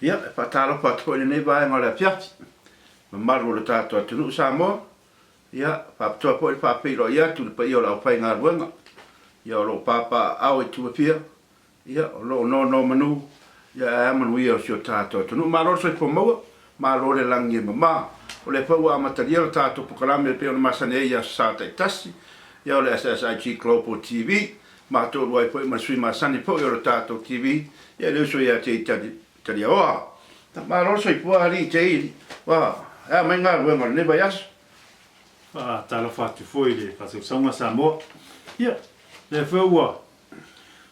Ia, whatalo patoi nei vai ngā lea piati. Maru le tātua tunu Samoa. Ia, whapatoa po i whapiro ia, tūna pa i o lau pai ngā ruenga. Ia o lo papa au i tua pia. Ia, o lo no manu. Ia, manu ia o sio tātua tunu. Maro soi po maua. Maro le langi e mama. O le pau a mataria o tātua pukalame le peo na masane ia sātai tasi. Ia o le SSIG Global TV. Mātou ruai po i masui masani po i o le tātua TV. Ia le uso ia te tari oa. Ta maro soi po ali te ili. Wa, mai ngā ruenga le neba yasu. Tala whatu foi le whatu saunga Samoa. Ia, le whaua.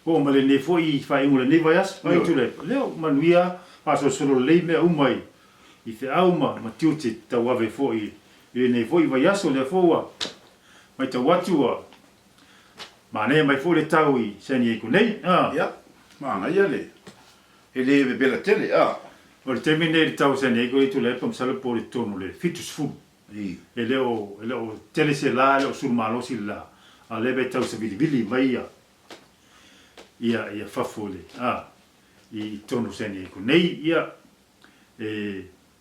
O ma le ne foi i whai ingo le neba yasu. Mai tu le, leo manuia, aso solo lei mea umai. I te auma ma tiuti tau ave foi. Le ne foi vai yasu le whaua. Mai tau watua. Ma ne mai foi le tau i sani e kunei. Ia, maanga ia le. E le ebe bela tele, O le temine le tau sani e kunei tu le pam salo po le tonu le fitus fu. E leo tele se la, leo sur malosi la. A lebe tau se vili vai ia. Ia fafole. I tonu sani e kunei ia.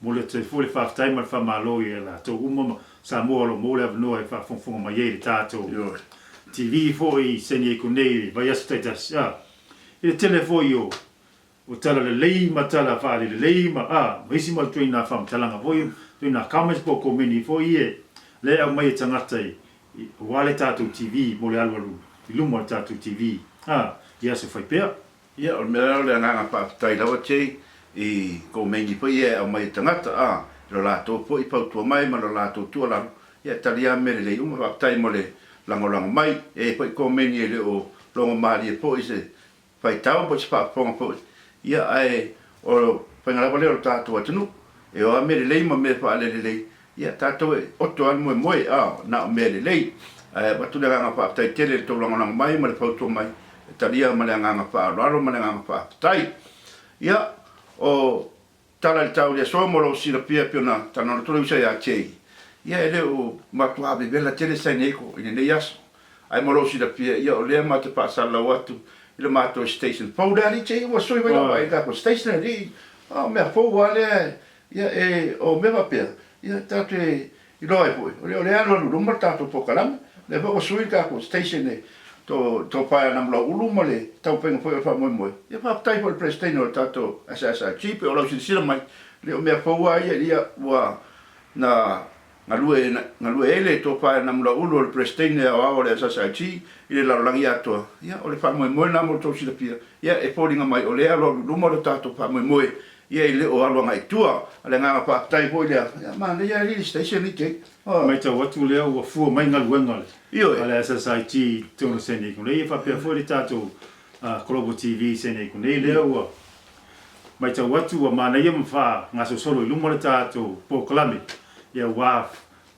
Mo le te fole whaftai ma le whamalo i la. Tau umama Samoa lo mo le avanoa e whafonga mai e le tātou. TV foi seni e kunei vai astaitas. I le tele foi o tala le leima tala whaare le leima. Maisi mal tui nā whamtalanga foi. Tui nā comments po komini foi e. Le au mai e tangatai. Wale tātou TV mo le alualu. I lumo le tātou TV. Ia se whai pēr. Ia, o mea le nganga pātai lawa te. I komini foi e au mai e tangata. Lo lātou po i pautua mai ma lo lātou tua laro. Ia talia mere le uma pātai mo le langolango mai. E po i komini e le o longo maari e po i se whai tau po i se pāponga po i. Ia ai o whaingarawa leo tātou atunu. E o a mere lei ma mere wha le lei. Ia tātou e oto anu e moe na o mere lei. Watu le nganga pātai tele le tau langolango mai ma le pautua mai. E talia ma le nganga pālaro ma le nganga pātai. Ia o tala le tau le soa moro sila pia pia na tanona tula usa ia tei. Ia e leo matua abe bela tele sai neko i ne yaso. Ai moro sila pia ia o lea mate pasala watu i le mato station. Pau dali tei ua soi vai au ai kako station li. Mea pau wale ia e o mea pia. Ia tatu e i loa e pui. O leo lea lua luma tatu pokalame. Le pau soi kako station e to paia na mula uluma le tau penga foi o wha moe. Ia whaptai po le prestino le tato SSIG pe o lau sila mai. Le o mea paua ia lia ua na ngalue ele to paia na mula ulu o le prestino o ao le SSIG i le larolangi atua. Ia o le wha moe na mo tau sila pia. Ia e poringa mai o lea lo luma le tato wha moe. Ia i le o aloa ngai tua. Ale nganga whaptai po ia. Ia man ia li station ni te. Mai tau watu lea ua fua mai ngaluenga le. Io Ale SSIG tono sene kunei. E whapea fua le tātou Global TV sene kunei lea ua. Mai tau watu wa mana ia mwha ngaso solo i luma le tātou pokalame. Ia wā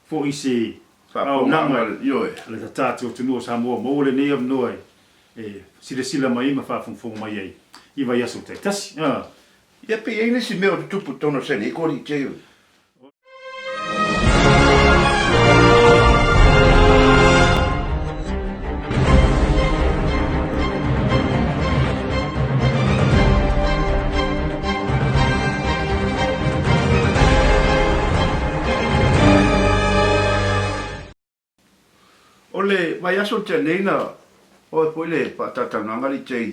fo isi au nanga le tātou tunua Samoa. Mo le nei amnoa sila mai ima whafungfunga mai ei. Iwa yaso te tasi. Ia pe ei nisi mea o te tupu tono sene, i kori te iu. O le vai aso te neina o e poi le patatananga li te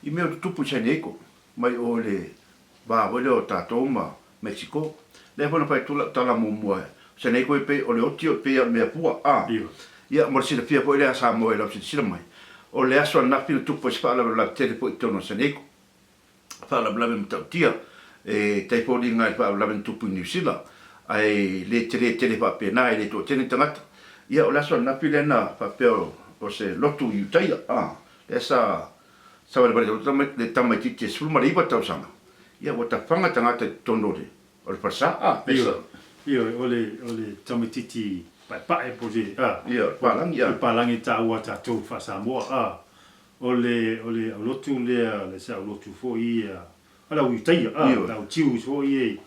i mea o te tupu sene eko mai o le ba wale o tātou ma Mexico. Le hona pai tala mumua. Se nei koe pe o le oti o pe a mea pua. Ia mo le sila pia po i lea Samoa e lau sila mai. O le aso anapi na tupu es whaala la tele po i tono se nei ko. Whaala blame mtau tia. E tei po li ngai whaala blame tupu i New Zealand. Ai le tele pa pe nai le to tene tangata. Ia o le aso anapi le na pa pe o se lotu i utaia. Le sa wale wale le tamai titi e sulma le iwa tau sanga. Ia o ta whanga tangata tono le. O le pasa, pesa. Ia, o le tamititi pai po se. Ia, palangi, ia. Palangi ta ua ta tau wha Samoa. O le lotu lea, le sa lotu fo i ala ui taia, la u tiu fo i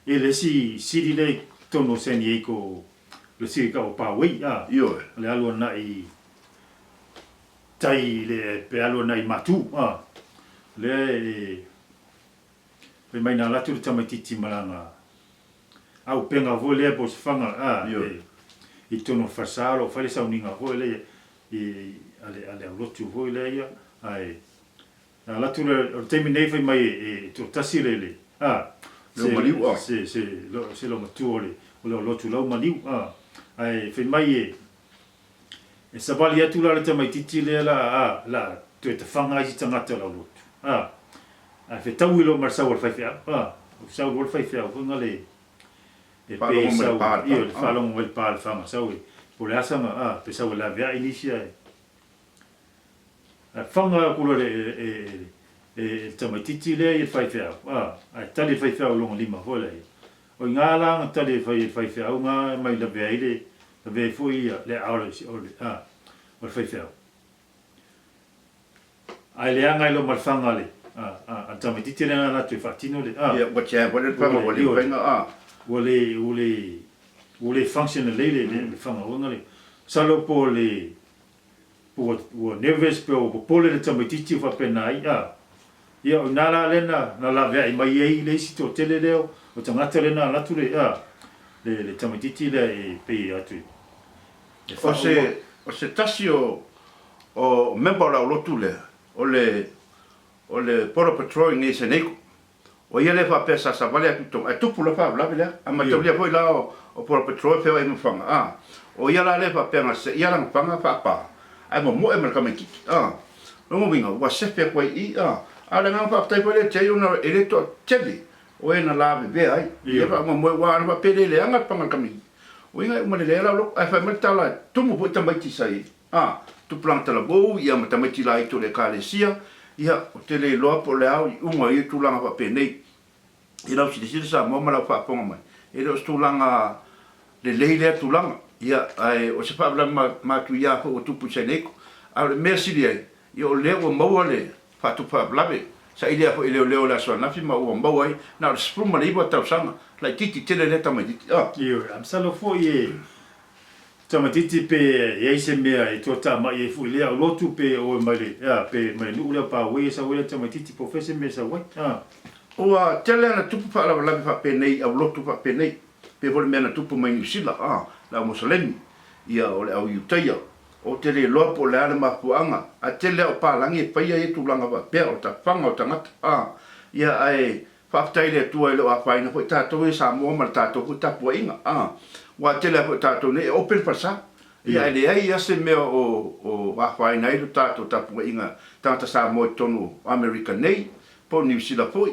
e le si le tono seni e ko le si ka o pa wei, Ia. Le alua na i tai le pe alua na i matu, le pe mai na latu tama titi malanga au penga vole po fanga i tono fasalo fale sa uninga vole i ale lotu vole ia ai na latu le temi nei fai mai e to tasirele se lo matuole o lo lotu lo maliu ai fai mai e sabali atu la tama titi le la tu te fanga i tangata la lotu ai fe tau lo marsa o fai sa o fai ngale e pe sa io le falong wel pal fama sa o por asa ma pe sa la via inicia a fanga ko le tamatiti le e fai ai tali fai lo lima vola o ngala tali fai nga mai la via ile la via foi le aula o fai ai le anga lo mal fanga le tamatiti le na tu fatino le what ya what fanga o le fanga ule function le fanga ngale salo po le po nervous po le tamatiti fa penai ia nala lena na la vea mai ei le sito tele leo o tangata lena la tu le tamatiti le pe atu o se tasio o member la lotu le o le poro patrol ni se neko o ia le fa pesa sa vale atu tu pula fa bla bla a ma tu le foi la o poro patrol fe ai mfanga o ia la le fa pena se ia la mfanga fa pa ai mo e marka me ki no mo vinga wa se pe koi ala nga fa tai pole te una electo tele o ena la be ai ia fa mo wa na pe le anga panga kami o inga mo le la lo ai fa meta la tu mo puta mai ti sai tu planta la bo ia mata mai ti la i to le kalesia ia o te le loa po le au unga i tu langa fa pe nei i lau si sa mo ma la fa ponga mai e lo tu langa le tu langa ia ai o se fa bla ma tu ia o tu pu se neko a merci dia io le o mo le fa tu fa bla be sa ile po ile le la so na fi ma o mo ai na sprum ma ibo ta sanga la titi tele le ta mai io am salo fo ye tamatiti pe ye se mea e tota ma ye fu le lo tu pe o mai le pe mai lu le pa we sa we tamatiti po fese me sa we o tele na tu fa la fa pe nei a lo tu fa pe nei pe vol me na tu mai ni sila la musoleni ia o le au yutai o tele lo po le ana ma puanga a tele o pa langi pa ia tu langa va pe o ta fanga o tangata ia ai fa tai le tu le a fa ina po ta to sa mo ma ta to ta po inga wa tele po ta to ne open pasa ia le ai ia se me o wa fa ina i ta to ta po inga ta sa mo tonu American nei po New Zealand po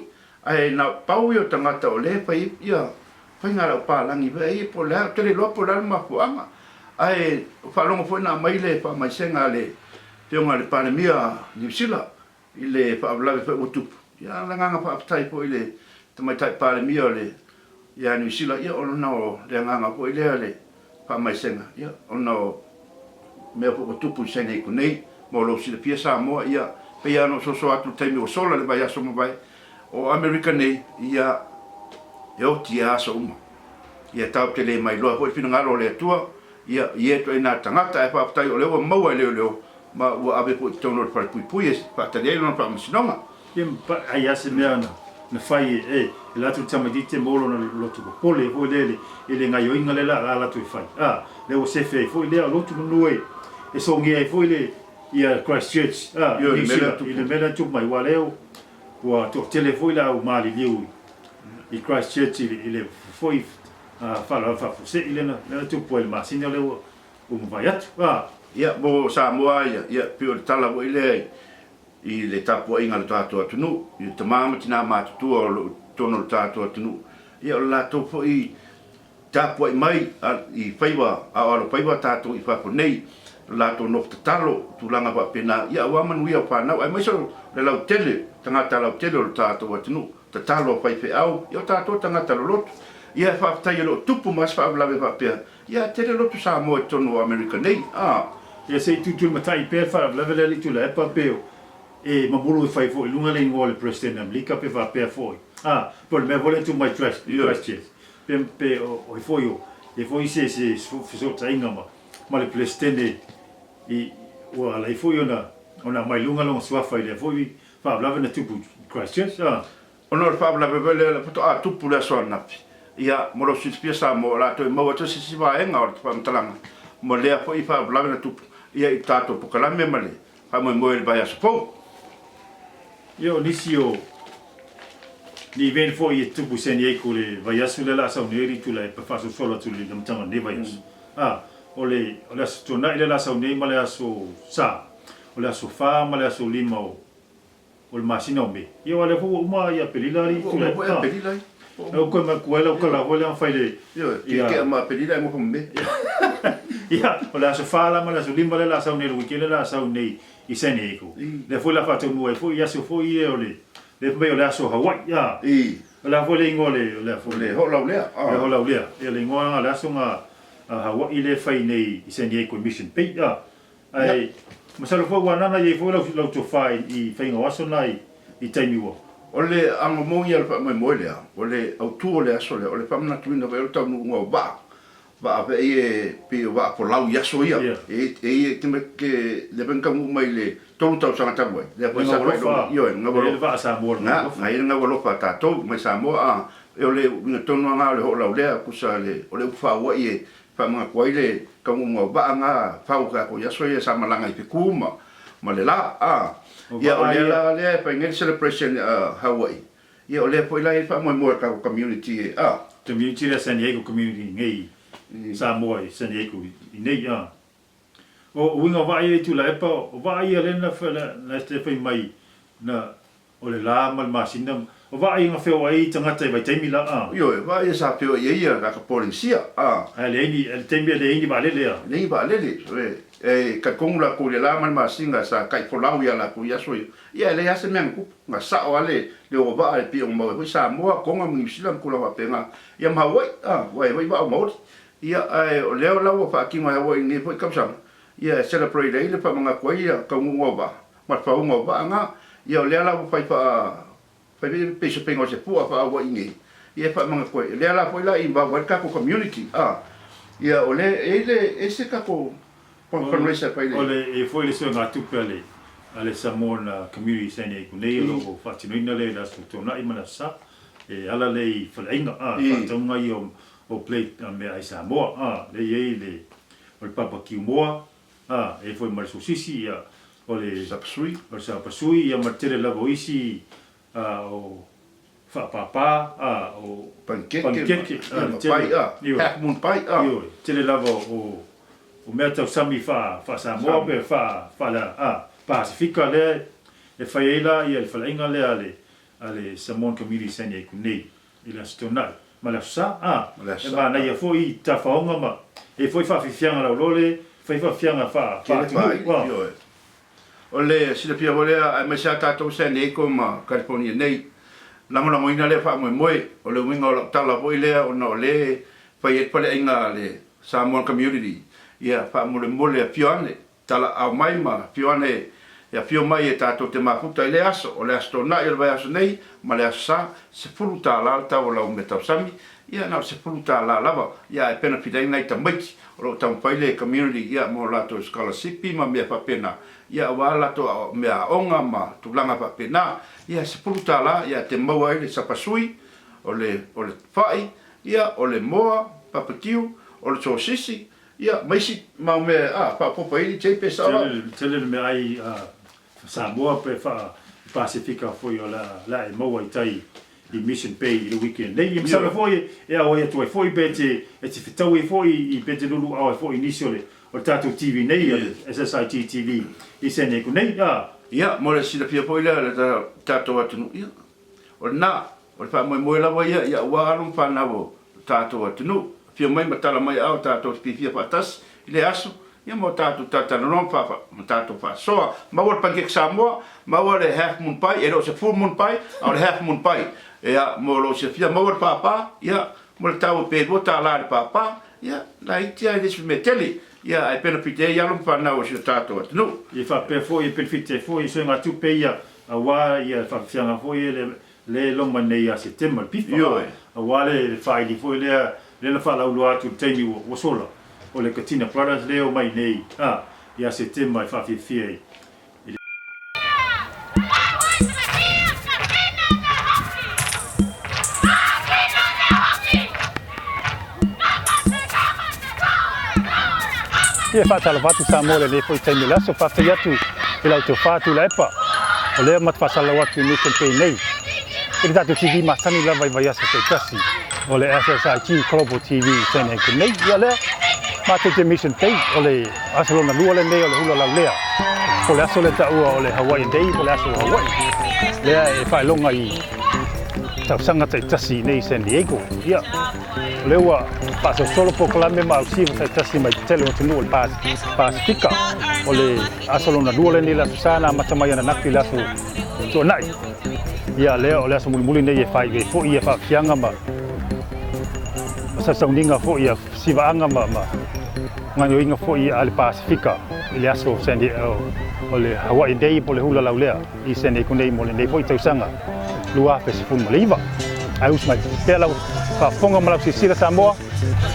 ai na pau yo tangata o le pa ia fa nga la pa langi ve ai po le tele lo po la ma puanga ai fa longo foi na mai le pa mai senga le te nga le pandemia New Zealand ile fa bla fe o tu ya la nga fa tai po ile te mai tai pandemia le ya New Zealand ya o no le nga po ile le pa mai senga ya o no me o tu pu senga ku nei mo lo si le piesa mo ya pe ya no so atu tai mi o sola le vai aso mo vai o American nei ya yo ti aso mo ya tau te le mai lo po fina ngalo le tua ia to ina tangata e fa tai o le mo le ma o ave po tono pa pui pa ta le no pa msinonga im pa ai se meana na fai la tu tamadite molo na lo tu pole o le ngai o ingale la tu fai le o se fe foi le lo tu no e so ngia foi le ia Christchurch ile mela tu mai waleo o to telefoi la o mali liu i Christchurch ile foi fala fa se ile na tu pole ma sino le o vai atu ia mo sa moa ia pio tala o ile i le tapo inga le tato atunu i te mama tina matu o tono le tato atunu ia la topo i tapo mai i faiwa o faiwa tato i fapo nei la to no talo tu langa pa pena ia wa manu ia pa na ai mai so le lau tele tangata lau tele le tato atunu te talo fai fe au ia tato tangata lo lot ia fa tai lo tupu mas fa blave pa pe ia tele lo tu sa mo tono American nei ia sei tu matai pe fa blave le tu le pa pe e mabulu fai fo lunga le ngol president amlika pe va pe foi por me vole tu mai trust pe o foi e foi se so tainga ma le president e o la foi ona mai lunga long swa fai le foi fa blave na tu Christchurch Ono le fabla bebele le puto a tupu le so napi. Ia mo lo sit pia mo la to mo to si va enga o pa mtalanga. Mo le po I fabla na tupu. Ia I tato po kala me male. Pa mo mo le baya so. Yo nisio ni ven fo I tupu sen ye ko le vai asu le la sa neri tu le pa fa so solo tu le mtanga ne vai asu. Ole asu na ile la sa ne male asu sa. Ole asu fa male asu lima o le masina o me. Ia wale fo uma ia pelilari tu le. Pelilari. O ko ma ko la ko la ho le an faile. Yo, ke ma pelilari mo me. Ia, ole asu fa la male asu lima le la sa ne ru ke le la sa ne I sene ko. Le fo la fa tu mo e fo ia so fo ia ole. Le fo ole asu Hawaii ia. La fo le ngole le fo le ho la le. Le ho la le. Le ngoa la so nga Hawaii le fai nei I sene ko mission pe ia. Ai masalo fo wana na ye fo la to fai I fai ngaso nai I taimi wo. Ole ang mo ia pa mo le. Ole au tu ole aso le. Ole pa na tu no ve ta no ba. Ba ave e pe va por lau ya so ia. E que le ben kamu mai le tonu tau sanga tamu. Le pa sa pa yo nga bo. Le va sa mo na. Ai nga bo pa ta to mai sa mo a. E ole nga tonu nga le ho lau le ku sa le. Ole fa wa ie fa mga kwai le kamu mo ba nga fa ka ko ya so ia sa malanga I pe kuma. Ma le la ia ole la le pa ngel celebration Hawaii. Ia ole po la fa mo ka community community la San Diego community ngai Samoa San Diego I nei o winga vai tu la epa o vai ale na fela na ste fai mai na ole la mal masina o vai nga feo ai tangata vai taimi la yo vai sa feo ia ka polisia ale ni el taimi le ni vale le nei vale le ka kongula ko le la mal masinga sa kai polau ia la ku ia so ia le ase men ku nga sa o ale le o va pi o mo sa mo ko nga mi silam ku la va penga ia ma wai vai va mo ia o le la o fa ki ma wai ni foi kapsam ia celebrate ile pa mga ko ia ka mo ba ma fa mo ba nga ia o le la o fa fa pe se pengo se pu fa wai ni ia pa mga ko le la foi la I ba ka ko community ia o le ese ka ko fundraiser pa ile ole e foi le so nga tu pele ale Samoa community sene ku nei lo fa tino ina le la so na I mana sa e ala le fa inga fa tonga I o plate me ai Samoa le ye le o papa ki moa e foi mar sosisi ia o le sapasui ia martere la voisi o fa papa o pancake pai half moon pai io tele lava o mea tau sami fa Samoa pe fa la Pacifica le e fai ela ia le falainga le ale Samoan community sene ku nei ila stona mala sa e ba na ia foi ta faonga ma e foi fa fianga la lole foi fa fianga fa ole sila pia ole a me sa ta to sene ko ma California nei la mo ina le fa mo ole winga la tala foi le o no le fai e pale inga le Samoan community ia fa mo le pione tala a mai ma pione ia pio mai e tato te mafuta le aso o le asto na ia vai aso nei ma le asa se fuluta la alta o la o meta sami ia na se fuluta la lava ia e pena pidai nei ta mai o lo tam paile community ia mo la to scholarship ma me fa pena ia wala to me onga ma tu langa fa pena ia se fuluta la ia te mau ai le sapasui o le fai ia o le moa papatiu o le sosisi ia mai si ma me pa popa ili chepe sa tele me ai Samoa pe fa Pacifica foi la e mo ai tai I mission pay the weekend nei im sa foi e a o tu foi bete e te fitau foi I bete lulu a foi initially o tatu TV nei SSIT TV I sene ku nei ia mo le sila pia foi la tatu atu ia o na o fa mo la ia ia wa alum fa na wo tatu atu pia mai matala mai au tatu pia patas ile aso ia mo tatu tata no fa tatu fa so ma wo pancake Samoa ma wo le half moon pie e lo se full moon pie o le half moon pie ia mo lo se fia ma wo papa ia mo le tau pe bota la de papa ia la itia de se meteli ia ai pena pite ia lo fa na o se tatu no I fa pe foi pe fite foi so nga tu pe ia a wa ia fa fianga foi le lo manei a setembro pifa a wa le fa di foi le fa la lo atu temi wo sola o le Katina Brothers leo mai nei ia setembro mai fa fie Ia whaatala watu sa mole le foi taimi laso whawhai atu i lau te whātu laipa. O lea mat whasala watu i mission pay nei. I tatu TV matani lava i vai asa te kasi. O le SSIG Global TV sene ke nei. Ia lea mate te mission pay o le asalona lua le nei o le hula lau lea. O le aso le taua o le Hawaii Day o le aso Hawaii. Lea e whaelonga i tausanga te tasi nei San Diego. Ia. Le ua paso solo po kalame ma au siva te tasi mai tele o tunu o le Pasifika. O le asalona lua le nei la susana matamai ana nakti la su tuanai. Ia lea o le aso muli nei e whai e fo i e whaafianga ma sasauninga fo i a sivaanga ma ngani o inga fo i a le Pasifika. I le aso San Diego o le Hawaii Day po le hula lau lea i San Diego nei mo le nei fo i tausanga lua pesifun ma le iwa. Ai usmai pea lau whaafonga ma lau sisira Samoa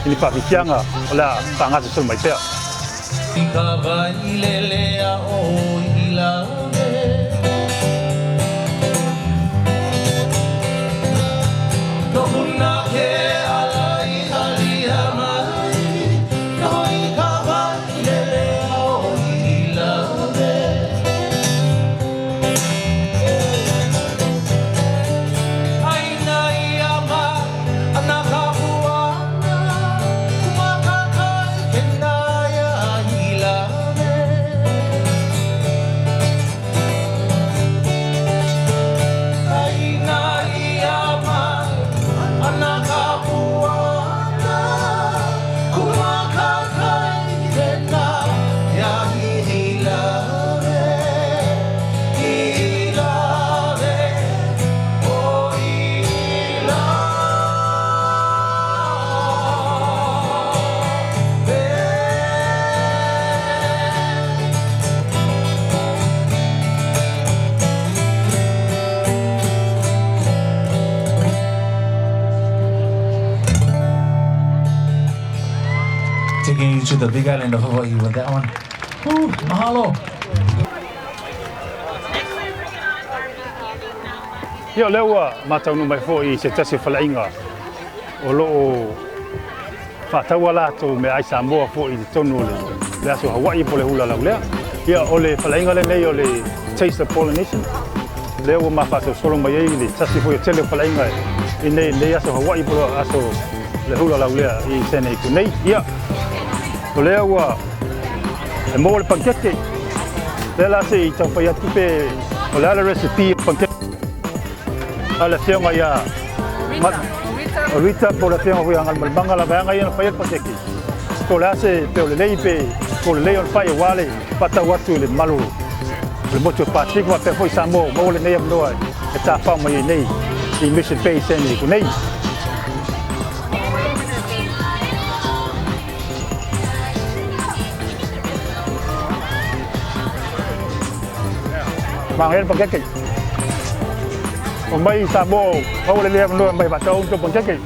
i ni whaafianga o le whaangasa sul mai pea. Ika vai lelea o ila no huna ke alai halia mai no ika vai lelea o ila aina ia ma anaka puana kumaka kenaya ila aina ia ma anaka puana kumaka kenaya ila o ila taking you to the big island of Hawaii with that one. Woo, mahalo. Ia leua mataunu mai fo i se tasi whalainga o loo whataua lato me ai Samoa fo i tonu le aso Hawaii po le hula lau lea. Ia o le whalainga le nei o le Taste of Polynesian. Leo ma whaso solo mai ei le tasi fo i tele whalainga i nei aso Hawaii po aso le hula lau lea i sene iku nei. Ia o lea ua e mo le pankeke. Le la se i tau whai atu pe o le ala recipe pankeke. Ala fianga ia Rita po la fianga hui angal malbanga la vanga ia whai pankeke. Ko le ase pe o le lei pe ko le lei o whai wale pata watu le malu. Le moto Pasifika pe foi Samoa mo le nei amnoa e ta wha mai nei i Mission Bay sene ku nei. Mangen pankeke. O mai Samoa mo le nei amnoa mai pata o pankeke.